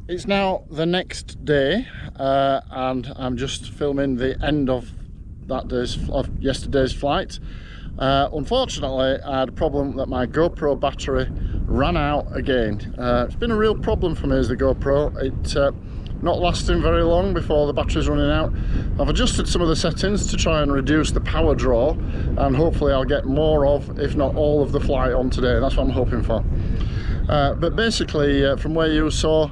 It's now the next day, and I'm just filming the end of yesterday's flight. Unfortunately, I had a problem that my GoPro battery ran out again. It's been a real problem for me as the GoPro. It's not lasting very long before the battery's running out. I've adjusted some of the settings to try and reduce the power draw, and hopefully I'll get more of, if not all of the flight on today. That's what I'm hoping for. But basically, from where you saw,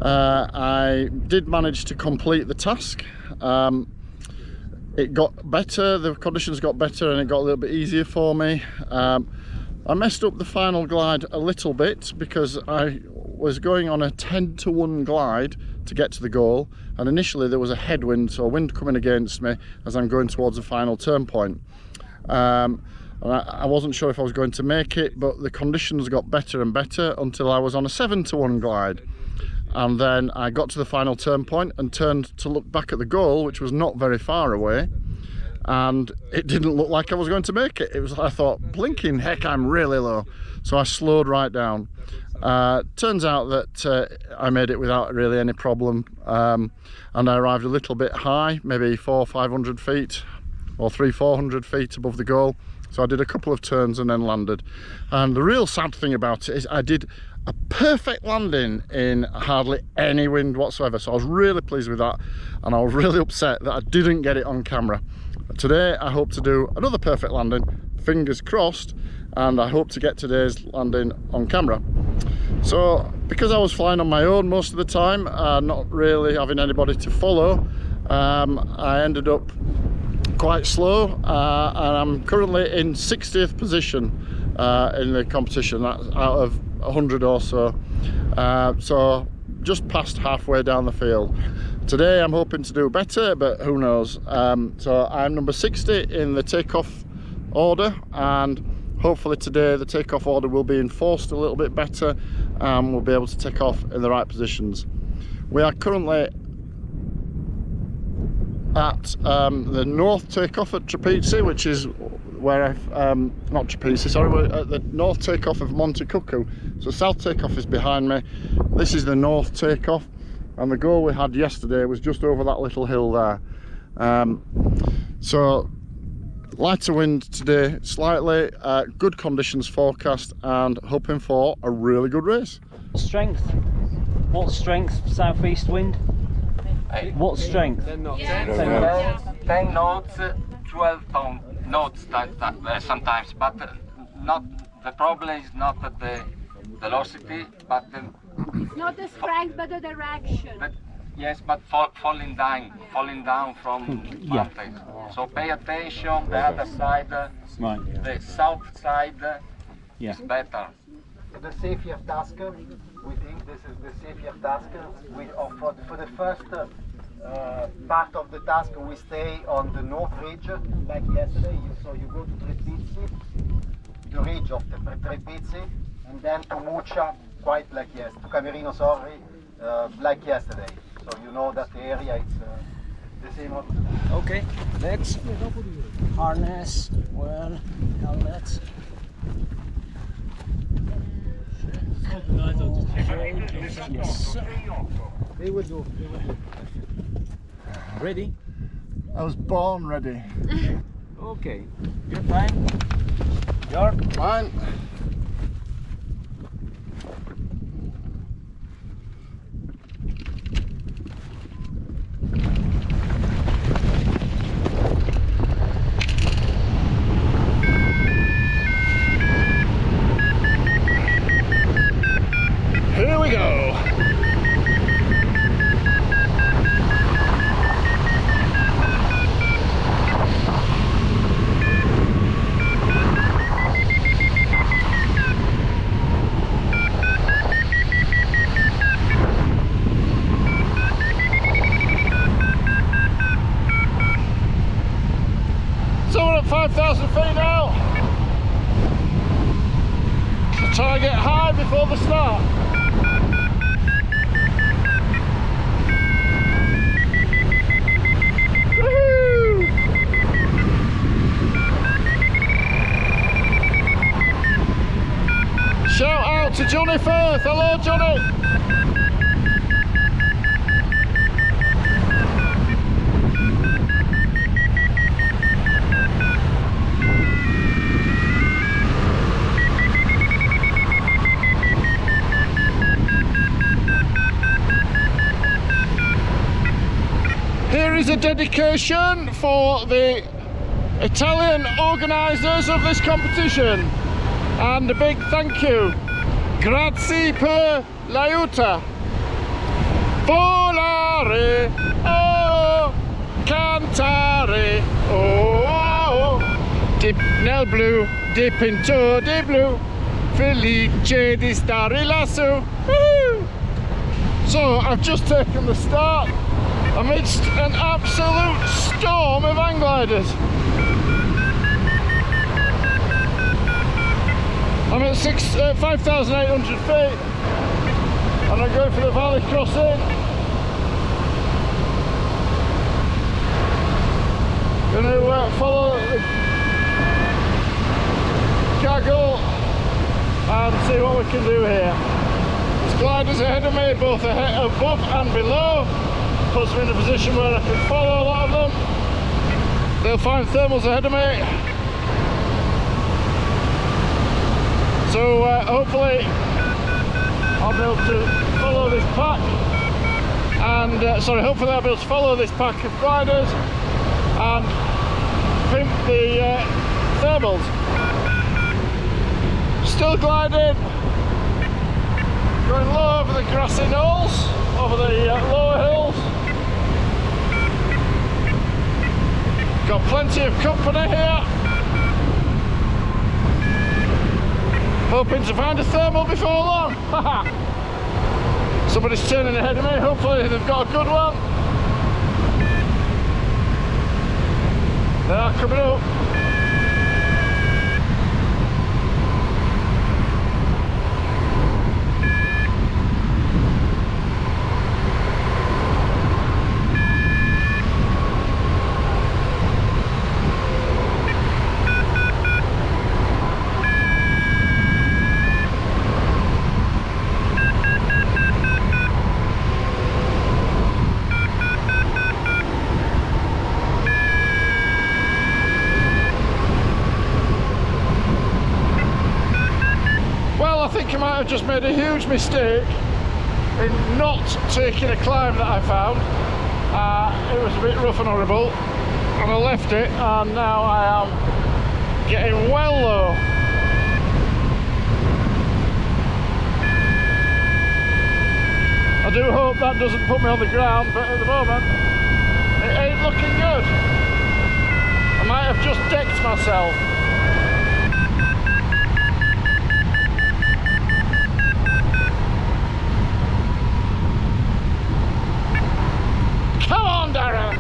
I did manage to complete the task. It got better, the conditions got better, and it got a little bit easier for me. I messed up the final glide a little bit because I was going on a 10-to-1 glide to get to the goal, and initially there was a headwind, so wind coming against me as I'm going towards the final turn point. And I wasn't sure if I was going to make it, but the conditions got better and better until I was on a 7-to-1 glide. And then I got to the final turn point and turned to look back at the goal, which was not very far away, and it didn't look like I was going to make it. I thought, blinking heck, I'm really low. So I slowed right down. Turns out that I made it without really any problem, and I arrived a little bit high, maybe 400-500 feet or 300-400 feet above the goal. So I did a couple of turns and then landed. And the real sad thing about it is I did a perfect landing in hardly any wind whatsoever. So I was really pleased with that, and I was really upset that I didn't get it on camera. Today I hope to do another perfect landing, fingers crossed, and I hope to get today's landing on camera. So because I was flying on my own most of the time, not really having anybody to follow, I ended up quite slow, and I'm currently in 60th position in the competition. That's out of 100 or so, so just past halfway down the field. Today I'm hoping to do better, but who knows. So I'm number 60 in the takeoff order, and hopefully today the takeoff order will be enforced a little bit better, and we'll be able to take off in the right positions. We are currently at the north takeoff at Trapeze, which is where I've, not Trapeze, sorry, we're at the north takeoff of MonteCucco. So south takeoff is behind me, this is the north takeoff, and the goal we had yesterday was just over that little hill there. So lighter wind today slightly, good conditions forecast, and hoping for a really good race. Strength? What strength? Southeast wind? What strength? 10 knots, 12 knots sometimes, but not the problem is not the velocity, but not the strength, but the direction. But yes, but falling down from mountains. So pay attention. The other side, right. The south side, is better. The safety of task, we think this is the safety of task. For the first part of the task, we stay on the north ridge, like yesterday. So you go to Trapeze, the ridge of the Trapeze, and then to Muccia, quite like yesterday, to Camerino, sorry, like yesterday. So you know that the area is the same. Okay, let's harness, well, helmet. Yes. They will do. Ready? I was born ready. Okay. You're fine? You're Fine. Here we go. So we're at 5,000 feet now. I'll try and get high before the start. Shout out to Johnny Firth. Hello, Johnny. dedication for the Italian organisers of this competition, and a big thank you. Grazie per l'aiuto. Volare, oh, cantare, oh, oh, dip nel blu, dipinto di blu, felice di stare lassù. Woo! So I've just taken the start amidst an absolute storm of hang gliders. I'm at 5,800 feet and I'm going for the valley crossing. Going to follow the gaggle and see what we can do here. There's gliders ahead of me, both above and below. Puts me in a position where I can follow a lot of them. They'll find thermals ahead of me. So hopefully I'll be able to follow this pack, and hopefully I'll be able to follow this pack of gliders and pimp the thermals. Still gliding, going low over the grassy knolls, over the lower hills. Got plenty of company here. Hoping to find a thermal before long. Somebody's turning ahead of me, hopefully they've got a good one. They are coming up. I think I might have just made a huge mistake in not taking a climb that I found. It was a bit rough and horrible, and I left it, and now I am getting well low. I do hope that doesn't put me on the ground, but at the moment it ain't looking good. I might have just decked myself. Come on, Darren!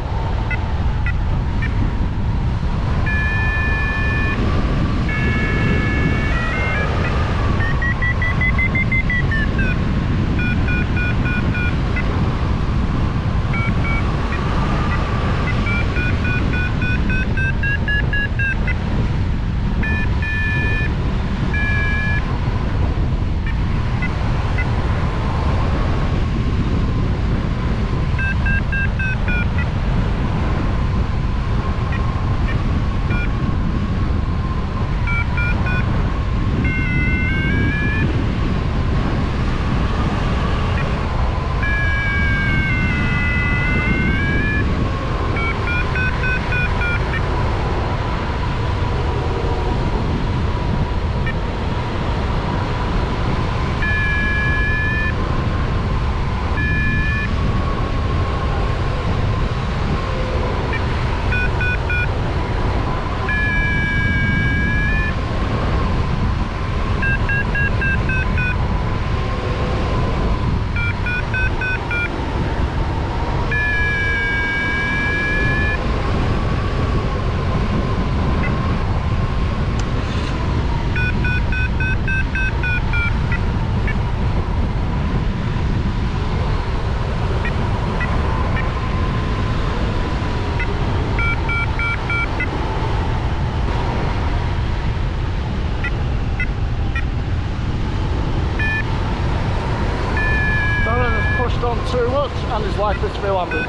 On too much and is likely to be landed.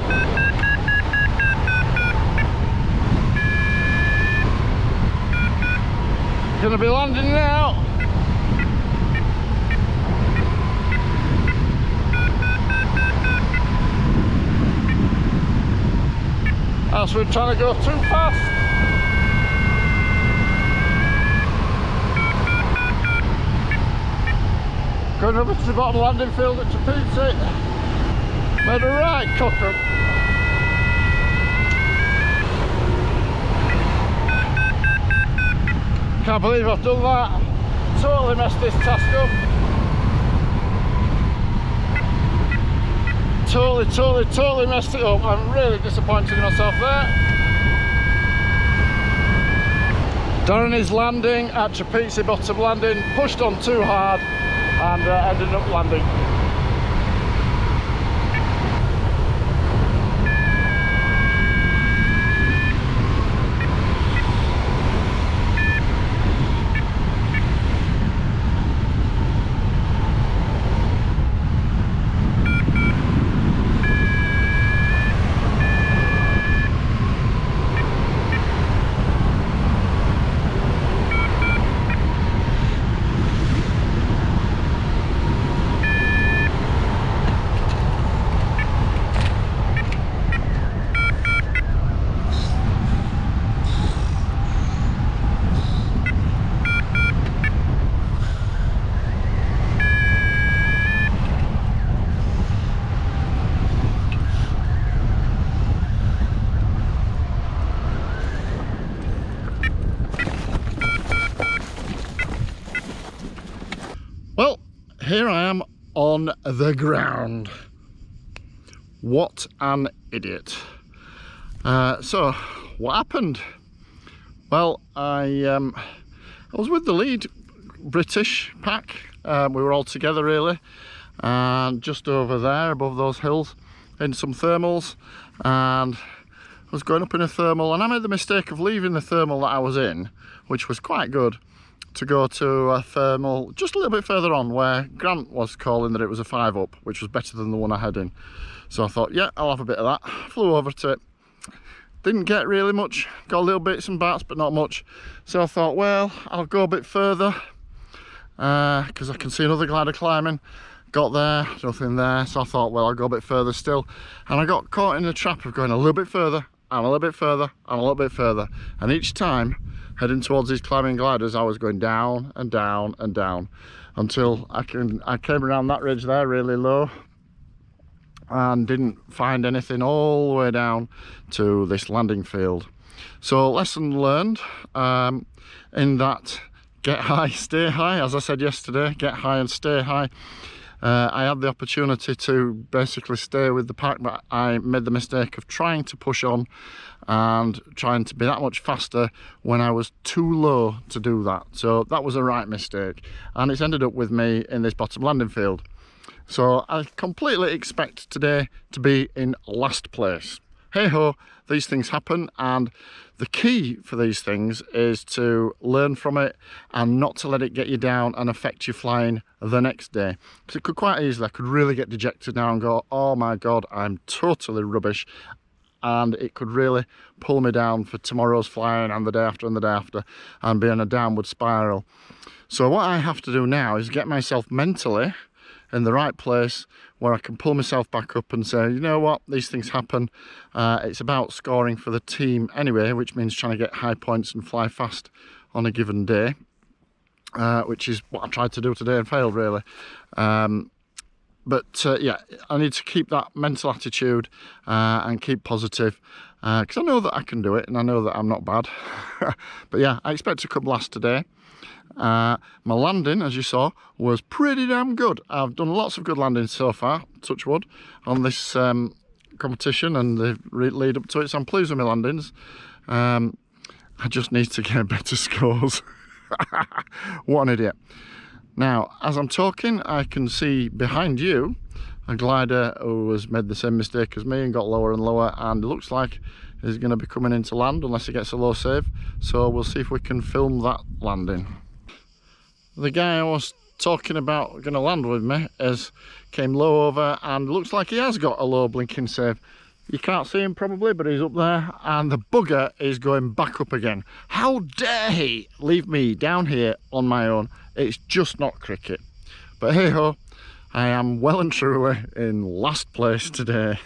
Gonna be landing now. as we're trying to go too fast. Going over to the bottom landing field at Chapizzi. Made a right cock up. Can't believe I've done that. Totally messed this task up. Totally messed it up. I'm really disappointed in myself there. Darren is landing at Chapizzi bottom landing, pushed on too hard and ended up landing. Well, here I am on the ground. What an idiot. So, what happened? Well, I was with the lead British pack. We were all together really, and just over there above those hills in some thermals, and I was going up in a thermal, and I made the mistake of leaving the thermal that I was in, which was quite good, to go to a thermal just a little bit further on where Grant was calling that it was a 5 up, which was better than the one I had in. So I thought, yeah, I'll have a bit of that. Flew over to it. Didn't get really much, got a little bits and bats, but not much. So I thought, well, I'll go a bit further because I can see another glider climbing. Got there, nothing there, so I thought, well, I'll go a bit further still. And I got caught in the trap of going a little bit further, and a little bit further, and a little bit further. And each time, heading towards these climbing gliders, I was going down and down and down until I came around that ridge there really low and didn't find anything all the way down to this landing field. So lesson learned in that get high, stay high. As I said yesterday, get high and stay high. I had the opportunity to basically stay with the pack, but I made the mistake of trying to push on and trying to be that much faster when I was too low to do that. So that was a right mistake, and it's ended up with me in this bottom landing field. So I completely expect today to be in last place. Hey ho, these things happen, and the key for these things is to learn from it and not to let it get you down and affect your flying the next day. Because it could quite easily, I could really get dejected now and go, oh my god, I'm totally rubbish, and it could really pull me down for tomorrow's flying and the day after and the day after, and be in a downward spiral. So what I have to do now is get myself mentally in the right place where I can pull myself back up and say, you know what, these things happen. It's about scoring for the team anyway, which means trying to get high points and fly fast on a given day, which is what I tried to do today and failed really. But yeah, I need to keep that mental attitude and keep positive, because I know that I can do it and I know that I'm not bad. But yeah, I expect to come last today. My landing, as you saw, was pretty damn good. I've done lots of good landings so far, touch wood, on this competition and the lead up to it, so I'm pleased with my landings. I just need to get better scores. What an idiot. Now, as I'm talking, I can see behind you a glider who has made the same mistake as me and got lower and lower, and it looks like he's going to be coming into land unless he gets a low save. So we'll see if we can film that landing. The guy I was talking about going to land with me came low over, and looks like he has got a low blinking save. You can't see him probably, but he's up there, and the bugger is going back up again. How dare he leave me down here on my own? It's just not cricket. But hey ho, I am well and truly in last place today.